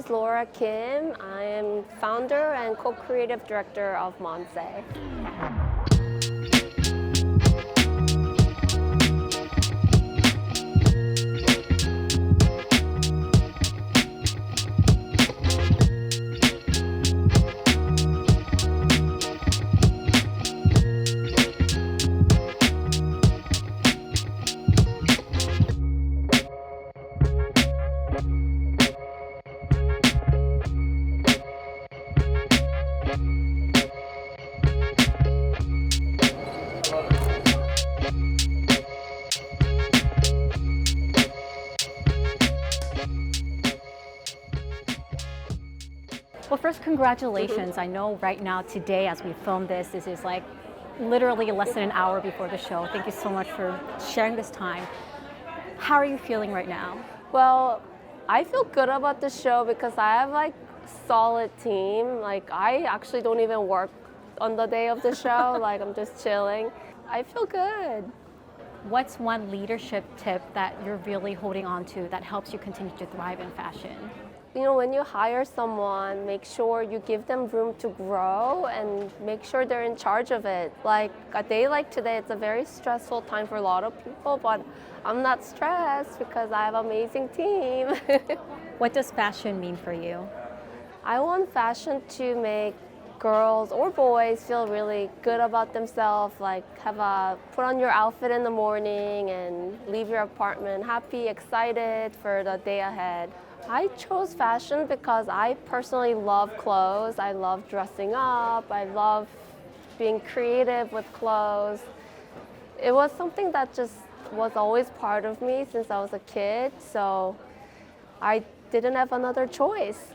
is Laura Kim. I am founder and co-creative director of MONSE. Well, first, congratulations. I know right now, today, as we film this is like literally less than an hour before the show. Thank you so much for sharing this time. How are you feeling right now? Well, I feel good about the show because I have like solid team. Like I actually don't even work on the day of the show. Like I'm just chilling. I feel good. What's one leadership tip that you're really holding on to that helps you continue to thrive in fashion? You know, when you hire someone, make sure you give them room to grow and make sure they're in charge of it. Like a day like today, it's a very stressful time for a lot of people, but I'm not stressed because I have an amazing team. What does fashion mean for you? I want fashion to make girls or boys feel really good about themselves, like put on your outfit in the morning and leave your apartment happy, excited for the day ahead. I chose fashion because I personally love clothes. I love dressing up. I love being creative with clothes. It was something that just was always part of me since I was a kid, so I didn't have another choice.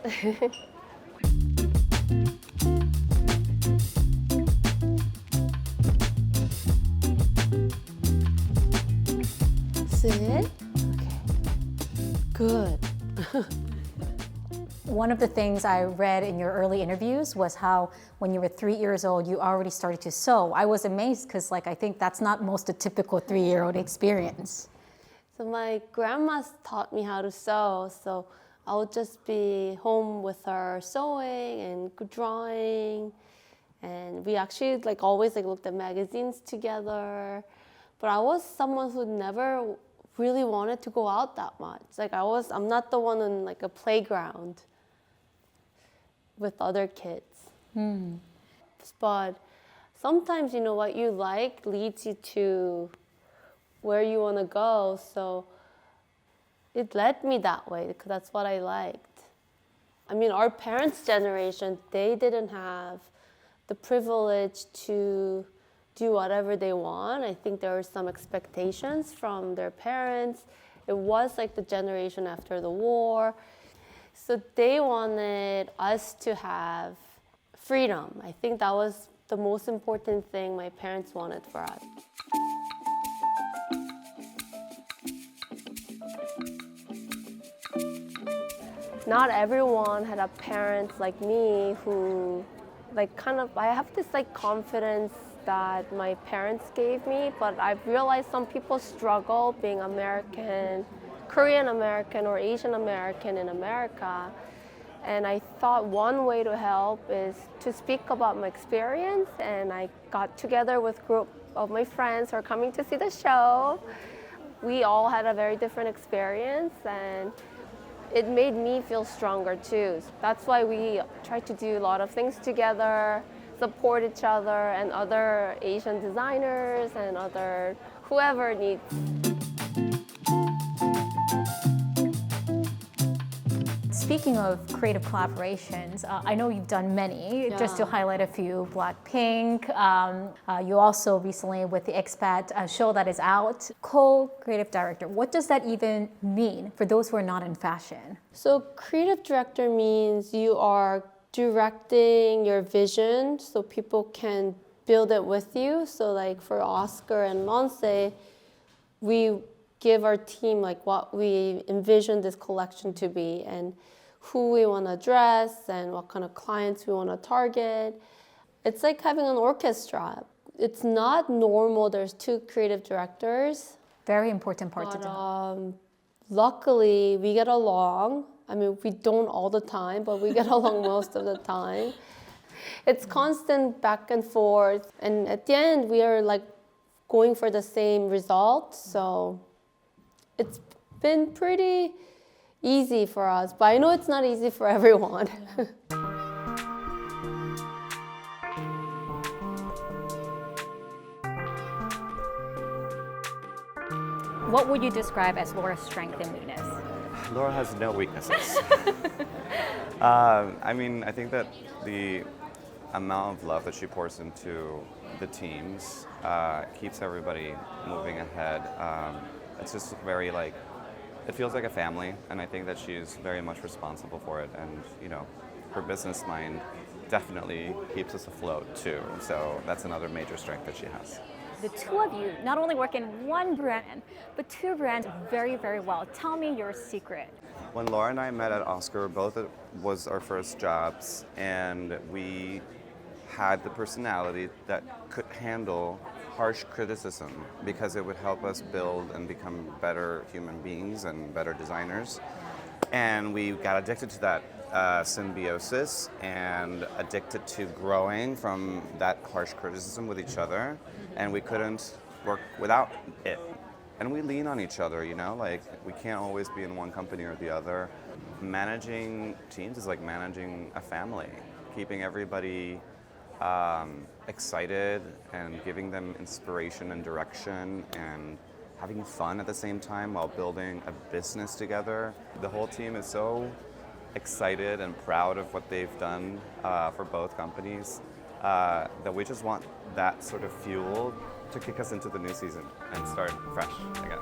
Sit. Okay. Good. One of the things I read in your early interviews was how when you were 3 years old, you already started to sew. I was amazed because I think that's not most a typical 3-year-old experience. So my grandma taught me how to sew, so I would just be home with her sewing and drawing, and we actually always looked at magazines together. But I was someone who never really wanted to go out that much. I'm not the one in a playground with other kids. But sometimes, what you like leads you to where you want to go. So it led me that way because that's what I liked. I mean, our parents' generation, they didn't have the privilege to do whatever they want. I think there were some expectations from their parents. It was the generation after the war. So they wanted us to have freedom. I think that was the most important thing my parents wanted for us. Not everyone had a parents like me who I have this confidence that my parents gave me, but I've realized some people struggle being American, Korean American or Asian American in America. And I thought one way to help is to speak about my experience, and I got together with a group of my friends who are coming to see the show. We all had a very different experience, and it made me feel stronger too. That's why we try to do a lot of things together, support each other and other Asian designers and other whoever needs. Speaking of creative collaborations, I know you've done many. Yeah. Just to highlight a few, Blackpink. You also recently, with the Expat show that is out, co-creative director. What does that even mean for those who are not in fashion? So creative director means you are directing your vision so people can build it with you. So for Oscar and MONSE, we give our team what we envision this collection to be and who we want to address and what kind of clients we want to target. It's like having an orchestra. It's not normal. There's 2 creative directors. Very important part to do. Luckily, we get along. I mean, we don't all the time, but we get along most of the time. It's constant back and forth. And at the end, we are like going for the same result. So it's been pretty easy for us. But I know it's not easy for everyone. What would you describe as Laura's strength and weakness? Laura has no weaknesses. I mean, I think that the amount of love that she pours into the teams keeps everybody moving ahead. It's just very like, it feels like a family, and I think that she's very much responsible for it. And you know, her business mind definitely keeps us afloat too. So that's another major strength that she has. The two of you not only work in one brand, but two brands very, very well. Tell me your secret. When Laura and I met at Oscar, both was our first jobs, and we had the personality that could handle harsh criticism because it would help us build and become better human beings and better designers. And we got addicted to that symbiosis and addicted to growing from that harsh criticism with each other, and we couldn't work without it. And we lean on each other, you know, like we can't always be in one company or the other. Managing teams is like managing a family, keeping everybody excited and giving them inspiration and direction and having fun at the same time while building a business together. The whole team is so excited and proud of what they've done for both companies that we just want that sort of fuel to kick us into the new season and start fresh again.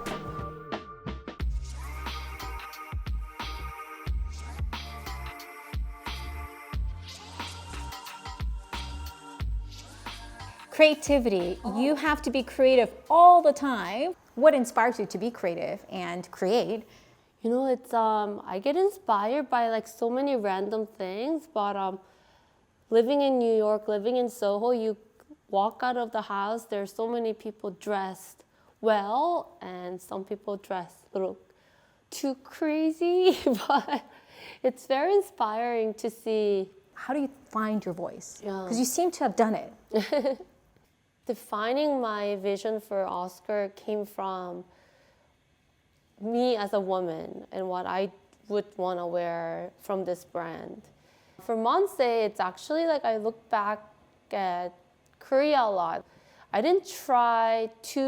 Creativity. You have to be creative all the time. What inspires you to be creative and create? You know, it's I get inspired by like so many random things, but living in New York, living in Soho, you walk out of the house, there's so many people dressed well, and some people dress a little too crazy, but it's very inspiring to see. How do you find your voice? Yeah. Because you seem to have done it. Defining my vision for Oscar came from me as a woman and what I would want to wear from this brand. For MONSE, it's actually like I look back at Korea a lot. I didn't try to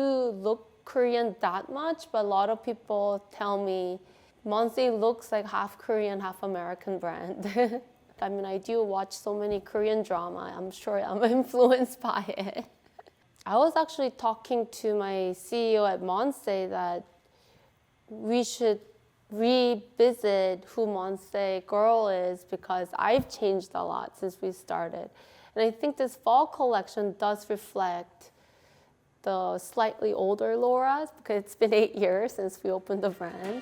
look Korean that much, but a lot of people tell me MONSE looks like half Korean, half American brand. I mean, I do watch so many Korean drama. I'm sure I'm influenced by it. I was actually talking to my CEO at MONSE that we should revisit who MONSE girl is because I've changed a lot since we started. And I think this fall collection does reflect the slightly older Laura because it's been 8 years since we opened the brand.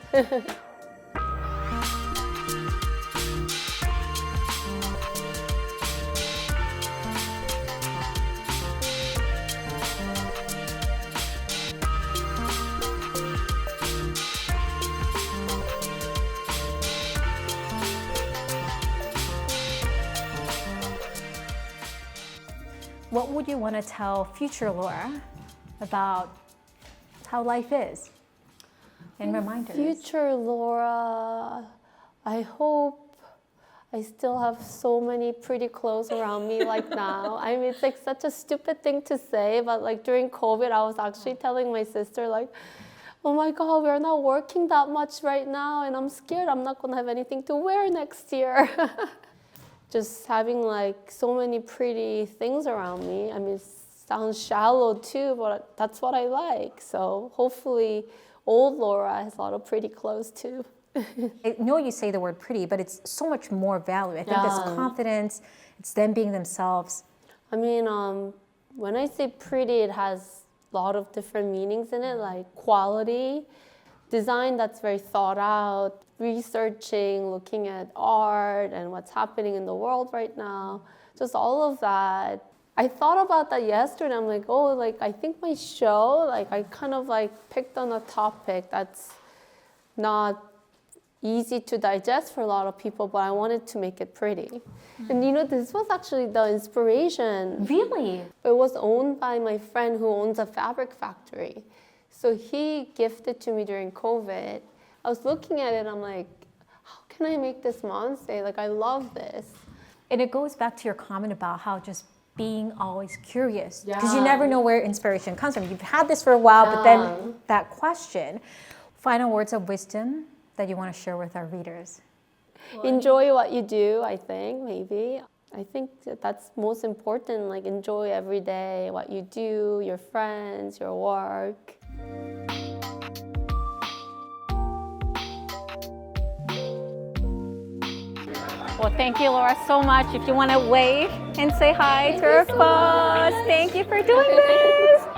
What would you want to tell future Laura about how life is? And reminders. Future Laura, I hope I still have so many pretty clothes around me like now. I mean, it's like such a stupid thing to say, but like during COVID, I was actually telling my sister like, oh my God, we're not working that much right now and I'm scared I'm not gonna have anything to wear next year. Just having like so many pretty things around me. I mean, it sounds shallow too, but that's what I like. So hopefully old Laura has a lot of pretty clothes too. I know you say the word pretty, but it's so much more value. I think it's confidence, it's them being themselves. I mean, when I say pretty, it has a lot of different meanings in it, like quality, design that's very thought out, researching, looking at art and what's happening in the world right now, just all of that. I thought about that yesterday. I'm like, oh, like I think my show, like I kind of like picked on a topic that's not easy to digest for a lot of people, but I wanted to make it pretty. And you know, this was actually the inspiration. Really? It was owned by my friend who owns a fabric factory. So he gifted to me during COVID. I was looking at it, I'm like, how can I make this MONSE? Like, I love this. And it goes back to your comment about how just being always curious, because you Yeah. never know where inspiration comes from. You've had this for a while, but then that question. Final words of wisdom that you want to share with our readers. Enjoy what you do, I think, maybe. I think that's most important, like enjoy every day, what you do, your friends, your work. Well, thank you, Laura, so much. If you want to wave and say hi to our boss, thank you for doing this.